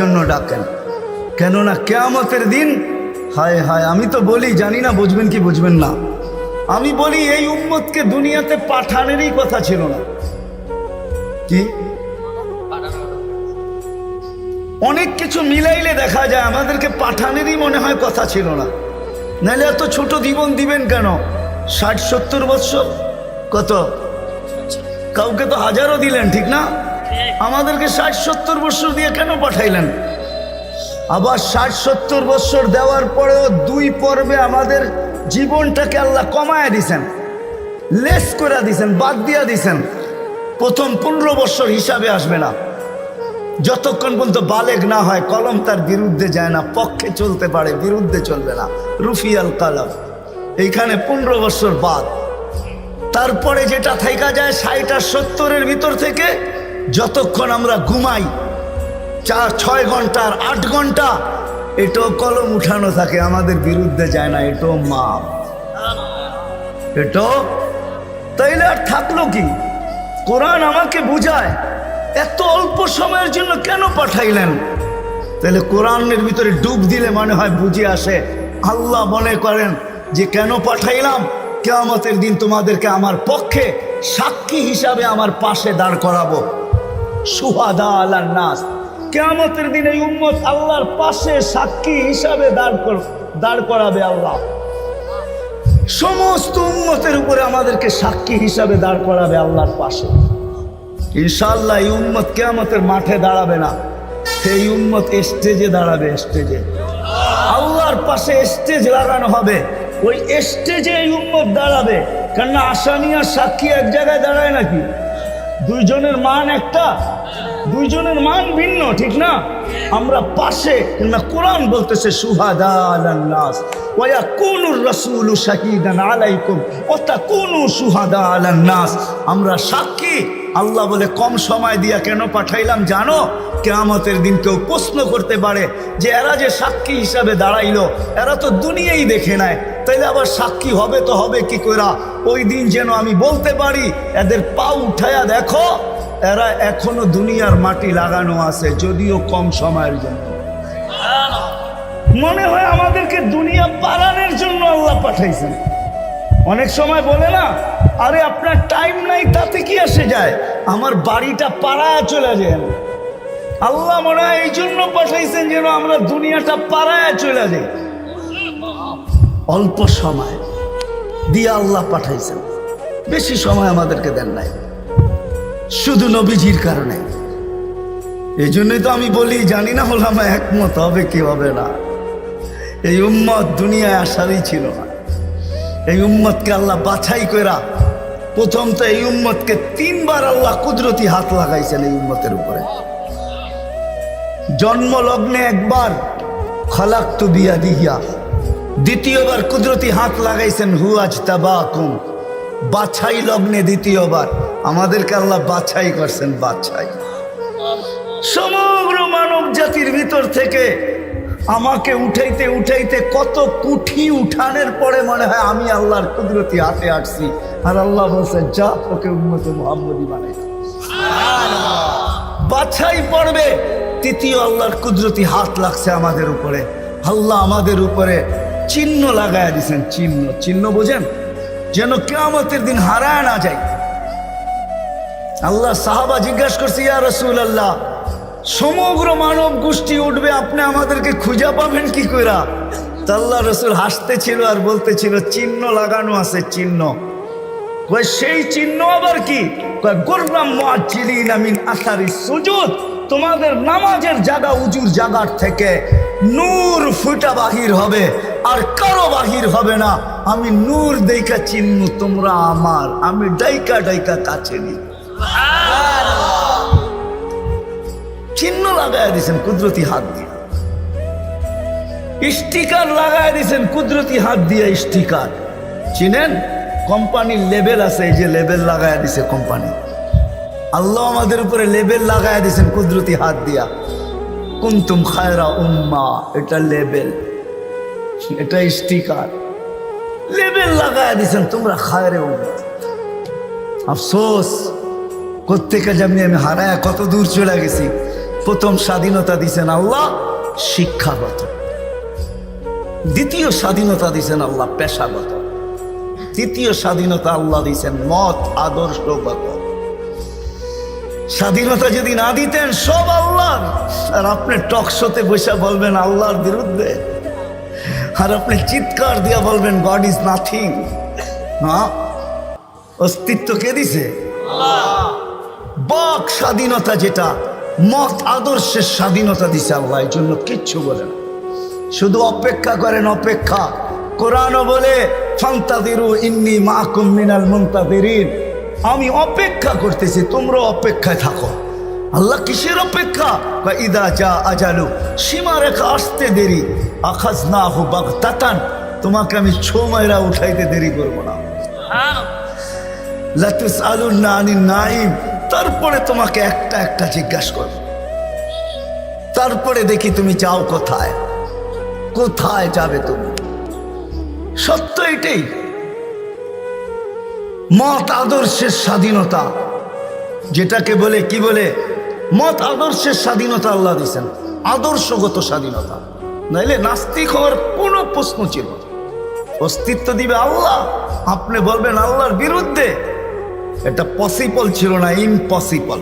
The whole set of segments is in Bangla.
জন্য ডাকেন, কেননা কিয়ামতের দিন হায় হায়। আমি তো বলি, জানি না বুঝবেন কি বুঝবেন না, আমি বলি এই উম্মতকে দুনিয়াতে পাঠানেরই কথা ছিল না। কি অনেক কিছু মিলাইলে দেখা যায় আমাদেরকে পাঠানেরই মনে হয় কথা ছিল না। নাহলে এত ছোট জীবন দিবেন কেন? 60-70 বৎসর, কত কাউকে তো হাজারও দিলেন, ঠিক না? আমাদেরকে 60-70 বৎসর দিয়ে কেন পাঠাইলেন? আবার 60-70 বৎসর দেওয়ার পরেও 2 পর্বে আমাদের জীবনটাকে আল্লাহ কমায় দিছেন, লেস করে দিছেন, বাদ দিয়া দিছেন। প্রথম 15 বৎসর হিসাবে আসবে না, যতক্ষণ পর্যন্ত বালেগ না হয়, কলম তার বিরুদ্ধে যায় না, পক্ষে চলতে পারে, বিরুদ্ধে চলবে না, রুফিয়াল কালাম। এইখানে 15 বৎসর বাদ। তারপরে যেটা থাইকা যায় 60 আর 70-এর ভিতর থেকে, যতক্ষণ আমরা ঘুমাই 4-6 ঘন্টা আর 8 ঘন্টা, এটাও কলম উঠানো থাকে, আমাদের বিরুদ্ধে যায় না, এটাও মাপ, এটাও। তাইলে আর থাকলো কি? কোরআন আমাকে বুঝায় এত অল্প সময়ের জন্য কেন পাঠাইলেন। তাহলে কোরআনের ভিতরে ডুব দিলে মনে হয় বুঝে আসে। আল্লাহ মনে করেন যে কেন পাঠাইলাম, কিয়ামতের দিন তোমাদেরকে আমার পক্ষে সাক্ষী হিসাবে আমার পাশে দাঁড় করাবো। শুহাদা আলান নাস, কিয়ামতের দিন এই উম্মত আল্লাহর পাশে সাক্ষী হিসাবে দাঁড় করাবে আল্লাহ। সমস্ত উম্মতের উপরে আমাদেরকে সাক্ষী হিসাবে দাঁড় করাবে আল্লাহর পাশে। ইনশাআল্লাহ এই উম্মত কিয়ামতের মাঠে দাঁড়াবে না, সেই উম্মত স্টেজে দাঁড়াবে। স্টেজে আল্লাহর পাশে স্টেজ লাগানো হবে, ওই স্টেজে এই উম্মত দাঁড়াবে। কেননা আসামি আর সাক্ষী এক জায়গায় দাঁড়ায় নাকি? দুইজনের মান একটা, দুইজনের মান ভিন্ন, ঠিক না? আমরা পাশে, না কোরআন বলতেছে শুহাদা আলান নাস ওয়া ইয়াকুনুর রাসূলু শাহীদান আলাইকুম ওয়া তাকুনু শুহাদা আলান নাস। আমরা সাক্ষী। আল্লাহ বলে কম সময় দিয়া কেন পাঠাইলাম জানো? কিয়ামতের দিন কেউ প্রশ্ন করতে পারে যে এরা যে সাক্ষী হিসাবে দাঁড়াইলো, এরা তো দুনিয়াই দেখে নেয়, তাইলে আবার সাক্ষী হবে তো হবে কি কইরা? ওই দিন যেন আমি বলতে পারি এদের পা উঠায়া দেখো, এরা এখনো দুনিয়ার মাটি লাগানো আছে, যদিও কম সময়ের জন্য। মনে হয় আমাদেরকে দুনিয়া পালানোর জন্য আল্লাহ পাঠাইছেন। অনেক সময় বলে না, আরে আপনার টাইম নাই, তাতে কি আসে যায়, আমার বাড়িটা পাড়ায় চলে যায়। আল্লাহ মনে হয় এই জন্য পাঠাইছেন যেন আমরা দুনিয়াটা পাড়ায় চলে যাই। অল্প সময় দিয়ে আল্লাহ পাঠাইছেন, বেশি সময় আমাদেরকে দেন নাই, শুধু নবীজির কারণে। এই জন্যই তো আমি বলি, জানি না ওলামা একমত হবে কি হবে না, এই উম্মত দুনিয়ায় আসারই ছিল না। এই উম্মতকে আল্লাহ বাছাই কইরা, প্রথম তো এই উম্মতকে 3 বার আল্লাহ কুদরতি হাত লাগাইছেন এই উম্মতের উপরে। জন্ম লগ্নে একবার খালাকতু বিয়াদিহি, দ্বিতীয়বার কুদরতি হাত লাগাইছেন হু আজতাবাকুম, বাছাই লগ্নে দ্বিতীয়বার আমাদেরকে আল্লাহ বাছাই করছেন। বাছাই সমগ্র মানব জাতির ভিতর থেকে আমাকে উঠাইতে উঠাইতে কত কুঠি উঠানের পরে মনে হয় আমি আল্লাহর কুদরতি হাতে আসছি, আর আল্লাহ বলছে যা তোকে উম্মতে মুহাম্মদী বানাই। বাছাই পড়বে তৃতীয় আল্লাহর কুদরতি হাত লাগছে আমাদের উপরে। আল্লাহ আমাদের উপরে চিহ্ন লাগায় দিয়েছেন। চিহ্ন, চিহ্ন বোঝেন, যেন কিয়ামতের দিন হারায় না যায়। আল্লাহ সাহাবা জিজ্ঞাসা করছে, ইয়া রাসূলুল্লাহ, সমগ্র মানব গোষ্ঠী উঠবে, আপনি আমাদেরকে খুঁজে পাবেন কি কইরা? তা আল্লাহ রাসূল হাসতেছিল আর বলতেছিল চিহ্ন লাগানো আছে। চিহ্ন কই, সেই চিহ্ন আবার কি? কই গুররাম মুআজ্জিলিনা মিন আসারিস সুজুদ, তোমাদের নামাজের জায়গা উজুর জায়গার থেকে নূর ফুটা বাহির হবে, আর কারো বাহির হবে না। আমি নূর দেইকা চিহ্ন, তোমরা আমার, আমি ডাইকা ডাইকা কাছে নি। চিহ্ন লাগায় দিয়েছেন কুদরতি হাত দিয়ে, স্টিকার লাগায় দিয়েছেন কুদরতি হাত দিয়ে। স্টিকার চিনেন? কোম্পানির লেবেল আছে, এই যে লেবেল লাগায় দিছে কোম্পানি। আল্লাহ আমাদের উপরে লেবেল লাগায় দিয়েছেন কুদরতি হাত দিয়া। কুনতুম খায়রা উম্মা, এটা লেবেল, এটা স্টিকার, লেবেল লাগায় দিয়েছেন তোমরা খায়রে উম্মা। আফসোস, কোত্থেকে যেমনি আমি হারায় কত দূর চলে গেছি। প্রথম স্বাধীনতা দিছেন আল্লাহ শিক্ষাগত, দ্বিতীয় স্বাধীনতা দিছেন আল্লাহ পেশাগত, তৃতীয় স্বাধীনতা আল্লাহ দিছেন মত আদর্শগত। স্বাধীনতা যদি না দিতেন সব আল্লাহর, আর আপনি টকশোতে বসে বলবেন আল্লাহর বিরুদ্ধে, আর আপনি চিৎকার দিয়ে বলবেন গড ইজ নাথিং। না, অস্তিত্ব কে দিছে? বাক স্বাধীনতা, যেটা মত আদর্শের স্বাধীনতা দিছে আল্লাহ, এই জন্য কিচ্ছু বলে না, শুধু অপেক্ষা করেন অপেক্ষা। কোরআনও বলে ফান্তাযিরু ইন্নী মাআকুম মিনাল মুনতাযিরিন, আমি অপেক্ষা করতেছি, তোমরা অপেক্ষায় থাকো। আল্লাহ কিসের অপেক্ষা? ইদা জা আজালু, সীমারেখা আসতে দেরি, আখাযনাহু বাগতাতান, তোমাকে আমি ছো মাইরা উঠাইতে দেরি করব না। লা তুসআলুনা আনিন নাঈম, তারপরে তোমাকে একটা একটা জিজ্ঞাসা করব, তারপরে দেখি তুমি যাও কোথায়, কোথায় যাবে তুমি। সত্য এটাই, মত আদর্শের স্বাধীনতা, যেটাকে বলে কি বলে মত আদর্শের স্বাধীনতা আল্লাহ দিয়েছেন, আদর্শগত স্বাধীনতা, নাইলে নাস্তিক হওয়ার কোনো প্রশ্ন ছিল না। অস্তিত্ব দিবে আল্লাহ, আপনি বলবেন আল্লাহর বিরুদ্ধে, এটা পসিবল ছিল না, ইম্পসিবল।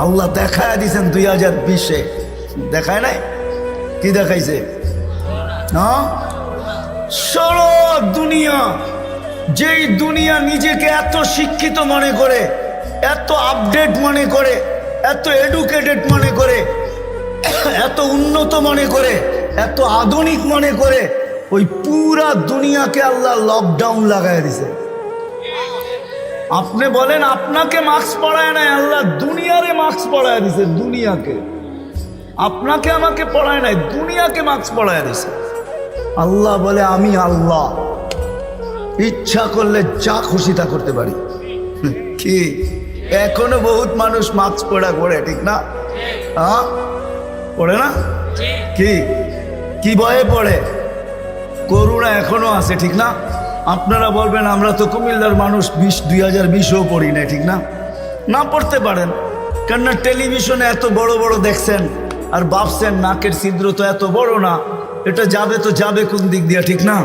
আল্লাহ দেখায় দিয়েছেন 2020-এ, দেখায় নাই? কি দেখাইছে? হ্যাঁ, সারা দুনিয়া, যেই দুনিয়া নিজেকে এত শিক্ষিত মনে করে, এত আপডেট মনে করে, এত এডুকেটেড মনে করে, এত উন্নত মনে করে, এত আধুনিক মনে করে, ওই পুরা দুনিয়াকে আল্লাহ লকডাউন লাগাই দিছে। আপনি বলেন আপনাকে মাস্ক পরায় নাই, আল্লাহ দুনিয়ারে মাস্ক পরায় দিছে, দুনিয়াকে। আপনাকে আমাকে পড়ায় নাই, দুনিয়াকে মাস্ক পরায় দিছে। আল্লাহ বলে আমি আল্লাহ, ইচ্ছা করলে যা খুশি তা করতে পারি। কি এখনো বহুত মানুষ মাস্ক পড়া করে, ঠিক না? হ্যাঁ, পড়ে না? কি কি ভয়ে পড়ে? করুণা এখনো আছে, ঠিক না? আপনারা বলবেন আমরা তো কুমিল্লার মানুষ, 2020-ও পড়ি না, ঠিক না? না পড়তে পারেন, কেননা টেলিভিশনে এত বড় বড় দেখছেন, আর ভাবছেন নাকের ছিদ্র তো এত বড় না, এটা যাবে তো যাবে কোন দিক দিয়া, ঠিক না?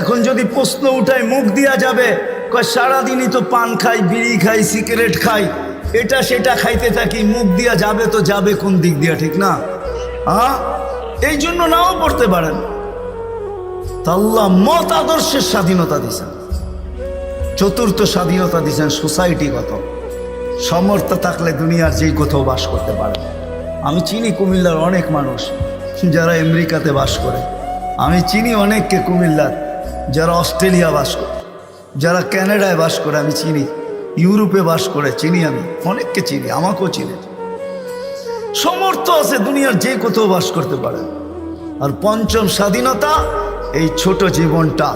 এখন যদি প্রশ্ন উঠায় মুখ দিয়া যাবে, কয় সারাদিনই তো পান খাই, বিড়ি খাই, সিগারেট খাই, এটা সেটা খাইতে থাকি, মুখ দিয়া যাবে তো যাবে কোন দিক দিয়া, ঠিক না? হ্যাঁ, এই জন্য নাও পড়তে পারেন। আল্লাহ মত আদর্শের স্বাধীনতা দিয়েছেন। চতুর্থ স্বাধীনতা দিয়েছেন সোসাইটিগত, সমর্থ থাকলে দুনিয়ার যেই কোথাও বাস করতে পারে। আমি চিনি কুমিল্লার অনেক মানুষ যারা আমেরিকাতে বাস করে, আমি চিনি অনেককে কুমিল্লার যারা অস্ট্রেলিয়া বাস করে, যারা ক্যানাডায় বাস করে, আমি চিনি ইউরোপে বাস করে, চিনি আমি অনেককে চিনি, আমাকেও চিনি। সমর্থ আছে, দুনিয়ার যে কোথাও বাস করতে পারে। আর পঞ্চম স্বাধীনতা, এই ছোট জীবনটা,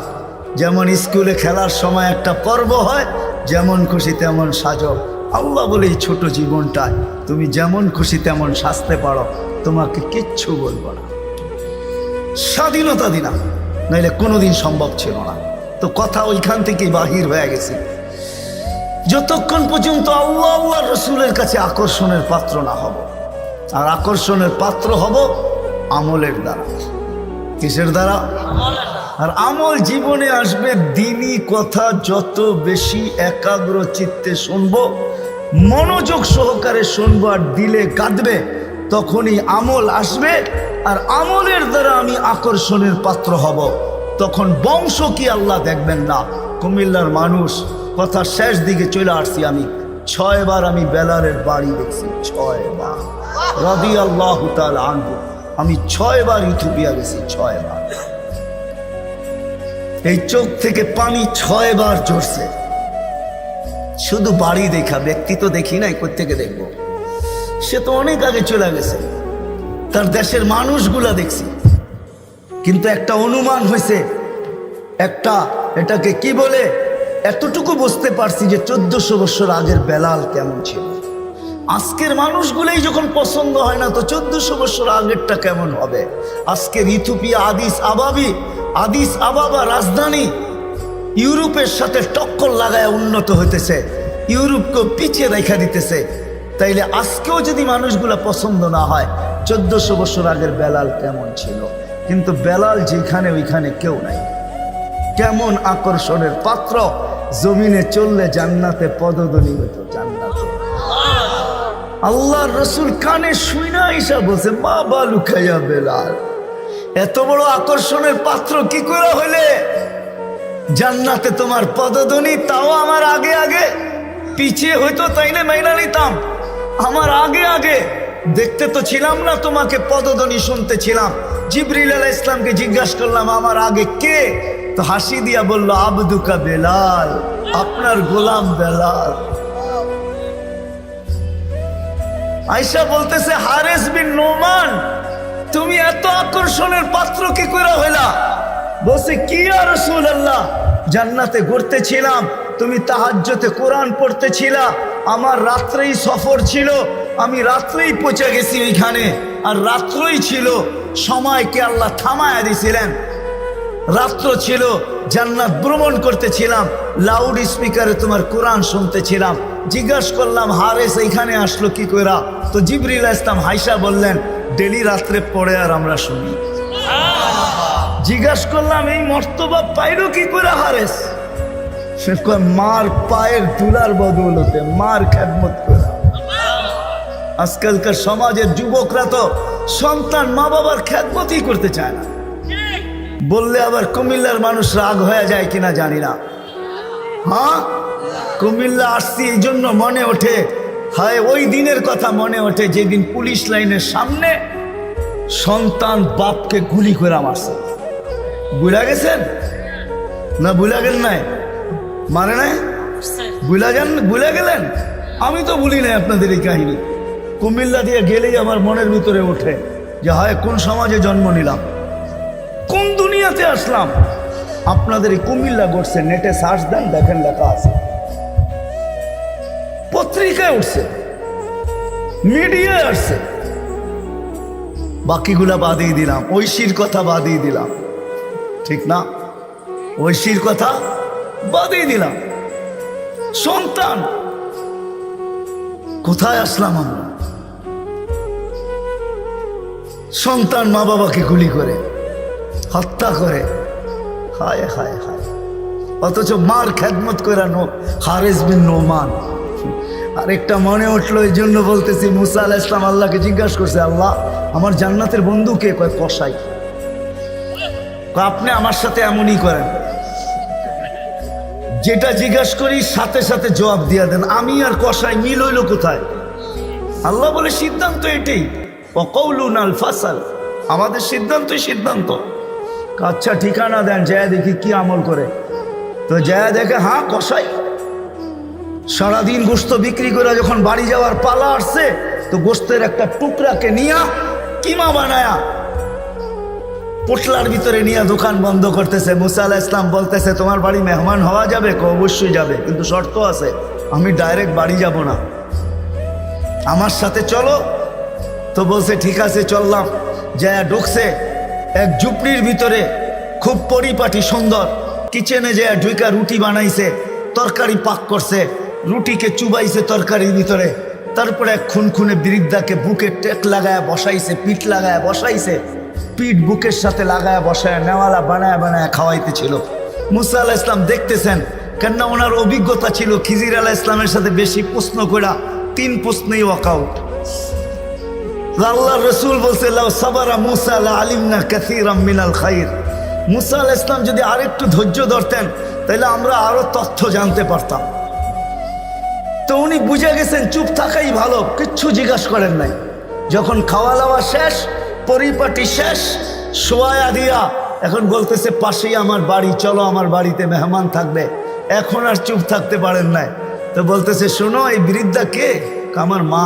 যেমন স্কুলে খেলার সময় একটা পর্ব হয়, যেমন খুশি তেমন সাজো। আল্লাহ বলে এই ছোট জীবনটায় তুমি যেমন খুশি তেমন সাজতে পারো, তোমাকে কিচ্ছু বলবো না। স্বাধীনতা দিনা, নাইলে কোনোদিন সম্ভব ছিল না। তো কথা ওইখান থেকেই বাহির হয়ে গেছে। যতক্ষণ পর্যন্ত আল্লাহ আল্লাহ রসুলের কাছে আকর্ষণের পাত্র না হব, আর আকর্ষণের পাত্র হব আমলের দ্বারা। কিসের দ্বারা? আর আমল জীবনে আসবে দ্বীনি কথা যত বেশি একাগ্র চিত্তে শুনবো, মনোযোগ সহকারে শুনবো, আর দিলে কাঁদবে, তখনই আমল আসবে। আর আমলের দ্বারা আমি আকর্ষণের পাত্র হব। তখন বংশ কি আল্লাহ দেখবেন না। কুমিল্লার মানুষ, কথা শেষ দিকে চলে আসছি আমি, 6 বার আমি বেলালের বাড়ি দেখছি, 6 বার রাদিয়াল্লাহু তাআলা আনহু। আমি 6 বার ইথিওপিয়া গেছি, 6 বার। এই চোখ থেকে পানি 6 বার ঝরছে, শুধু বাড়ি দেখা, ব্যক্তি তো দেখি নাই, কোত্থেকে দেখবো? সে তো অনেক আগে চলে গেছে, তার দেশের মানুষগুলা দেখছি। কিন্তু একটা অনুমান হয়েছে, একটা এটাকে কি বলে, এতটুকু বুঝতে পারছি যে 1400 বছর আগের বেলাল কেমন ছিল। আজকের মানুষগুলোই যখন পছন্দ হয় না, তো 1400 বছর আগেরটা কেমন হবে? আজকের ইথিওপিয়া আদিস আবাবা রাজধানী ইউরোপের সাথে টক্কর লাগায় উন্নত হইতেছে, ইউরোপকে পিছিয়ে রেখা দিতেছে। তাইলে আজকেও যদি মানুষগুলা পছন্দ না হয়, 1400 বছর আগের বেলাল কেমন ছিল, কিন্তু বেলাল যেখানে ওইখানে কেউ নাই। কেমন আকর্ষণের পাত্র, জমিনে চললে জান্নাতে পদধ্বনি হতো, জান্নাতে। আল্লাহর রসুল কানে শুইনা ঈশা বলছে, মা বালু খাইয়া বেলাল, এত বড় আকর্ষণের পাত্র কি করে হইলে জান্নাতে তোমার পদধ্বনি? তাও আমার আগে আগে, পিছিয়ে হইতো তাইলে মাইনা নিতাম, আমার আগে আগে। দেখতে তো ছিলাম না, তোমাকে পদধ্বনি শুনতে ছিলাম। জিবরিল আলাইহিস সালামকে জিজ্ঞাসা করলাম, আমার আগে কে? তো হাসি দিয়া বলল, আবদুকা বেলাল, আপনার গোলাম বেলাল। আয়েশা বলতেছে, হারেস বিন নোমান, তুমি এত আকর্ষণের পাত্র কি করে হইলা? বলছে, কি ইয়া রাসূলুল্লাহ, জান্নাতে ঘুরতেছিলাম, তুমি তাহাজ্জুদে কোরআন পড়তেছিলা, আমার রাত্রেই সফর ছিল, আমি রাত্রেই পৌঁছে গেছি ওইখানে, আর রাত্রই ছিল, সময়কে আল্লাহ থামায়া দিয়েছিলেন, রাত্র ছিল, জান্নাত ভ্রমণ করতেছিলাম, লাউড স্পিকারে তোমার কোরআন শুনতেছিলাম। জিজ্ঞাসা করলাম, হারেস এইখানে আসলো কি কইরা? তো জিবরিল আলাইহিস সালাম হাইসা বললেন, ডেলি রাত্রে পড়ে আর আমরা শুনি। জিজ্ঞাসা করলাম, এই মর্তবা পাইলো কি করে হারেস? সে কয়, মার পায়ের ধুলার বদৌলতে, মার খেদমত করে। আজকালকার সমাজের যুবকরা তো সন্তান মা বাবার খেদমতই করতে চায় না। বললে আবার কুমিল্লার মানুষ রাগ হয়ে যায় কিনা জানি না। হ্যাঁ, কুমিল্লা আসছি এই জন্য মনে ওঠে, হায় ওই দিনের কথা মনে ওঠে যেদিন পুলিশ লাইনের সামনে সন্তান বাপকে গুলি করে মারছে। বুঝা গেছেন না? বুঝা গেল নাই? মানে নাই? বুঝা গেলেন? আমি তো ভুলি নাই আপনাদের এই কাহিনী। কুমিল্লা দিয়ে গেলেই আমার মনের ভিতরে ওঠে যে হায় কোন সমাজে জন্ম নিলাম, কোন দুনিয়াতে আসলাম। আপনাদের এই কুমিল্লা ঘটছে, নেটে সার্চ দেন, দেখেন লেখা আছে, পত্রিকায় উঠছে, মিডিয়ায় আসছে। বাকিগুলা বাদই দিলাম, ঐশীর কথা বাদই দিলাম, ঠিক না? ঐশীর কথা বাদই দিলাম। সন্তান, কোথায় আসলাম আমরা? সন্তান মা বাবাকে গুলি করে, হত্যা করে, হায় হায় হায়, অথচ মার খেদমত করে হারেস বিন নোমান। আরেকটা মনে উঠলো, এই জন্য বলতেছি, মুসা আলাইহিস সালাম আল্লাহকে জিজ্ঞাসা করছে, আল্লাহ আমার জান্নাতের বন্ধু কে? কয় কসাই। আপনি আমার সাথে এমনই করেন, যেটা জিজ্ঞাসা করি সাথে সাথে জবাব দিয়া দেন, আমি আর কসাই মিল হইল কোথায়? আল্লাহ বলে, সিদ্ধান্ত এটাই, ওয়াকাউলুনাল ফাসাল, আমাদের সিদ্ধান্তই সিদ্ধান্ত। আচ্ছা ঠিকানা দেন, যায় দেখি কি আমল করে। তো যায় দেখে, হ্যাঁ কসাই। সারাদিন গোস্ত বিক্রি করে যখন বাড়ি যাওয়ার পালা আসছে, তো গোস্তের একটা টুকরাকে নিয়া কিমা বানায়া পোটলার ভিতরে নিয়ে দোকান বন্ধ করতেছে। মুসা আলাইহিস সালাম বলতেছে, তোমার বাড়ি মেহমান হওয়া যাবে? অবশ্যই যাবে, কিন্তু শর্ত আছে, আমি ডাইরেক্ট বাড়ি যাব না, আমার সাথে চলো। তো বলছে ঠিক আছে চললাম। যায় ঢুকছে এক ঝুপড়ির ভিতরে, খুব পরিপাটি সুন্দর, কিচেনে যায় ঢুকা রুটি বানাইছে, তরকারি পাক করছে, রুটিকে চুবাইছে তরকারির ভিতরে, তারপরে এক খুনখুনে বৃদ্ধাকে বুকে টেক লাগায় বসাইছে, পিঠ লাগায় বসাইছে, পিঠ বুকের সাথে লাগায় বসায় নেওয়ালা বানায় বানায় খাওয়াইতেছিল। মুসা আলাইহিস সালাম দেখতেছেন, কেননা ওনার অভিজ্ঞতা ছিল খিজির আলাইহিস সালামের সাথে বেশি প্রশ্ন করা, 3 প্রশ্নেই ওয়াকআউট। আল্লাহর রাসূল বলছে, লাউ সাবারা মুসা লা আলিমনা কাসীরাম মিনাল খাইর। মুসা আলাইহিস সালাম যদি আরেকটু ধৈর্য ধরতেন, তাহলে আমরা আরো তথ্য জানতে পারতাম। তো উনি বুঝে গেছেন চুপ থাকাই ভালো, কিচ্ছু জিজ্ঞাসা করেন নাই। যখন খাওয়া দাওয়া শেষ, পরিপাটি শেষ, শোয়া দিয়া এখন বলতেছে, পাশেই আমার বাড়ি, চলো আমার বাড়িতে মেহমান থাকবে। এখন আর চুপ থাকতে পারেন নাই। তো বলতেছে, শোনো এই বৃদ্ধা কে? আমার মা।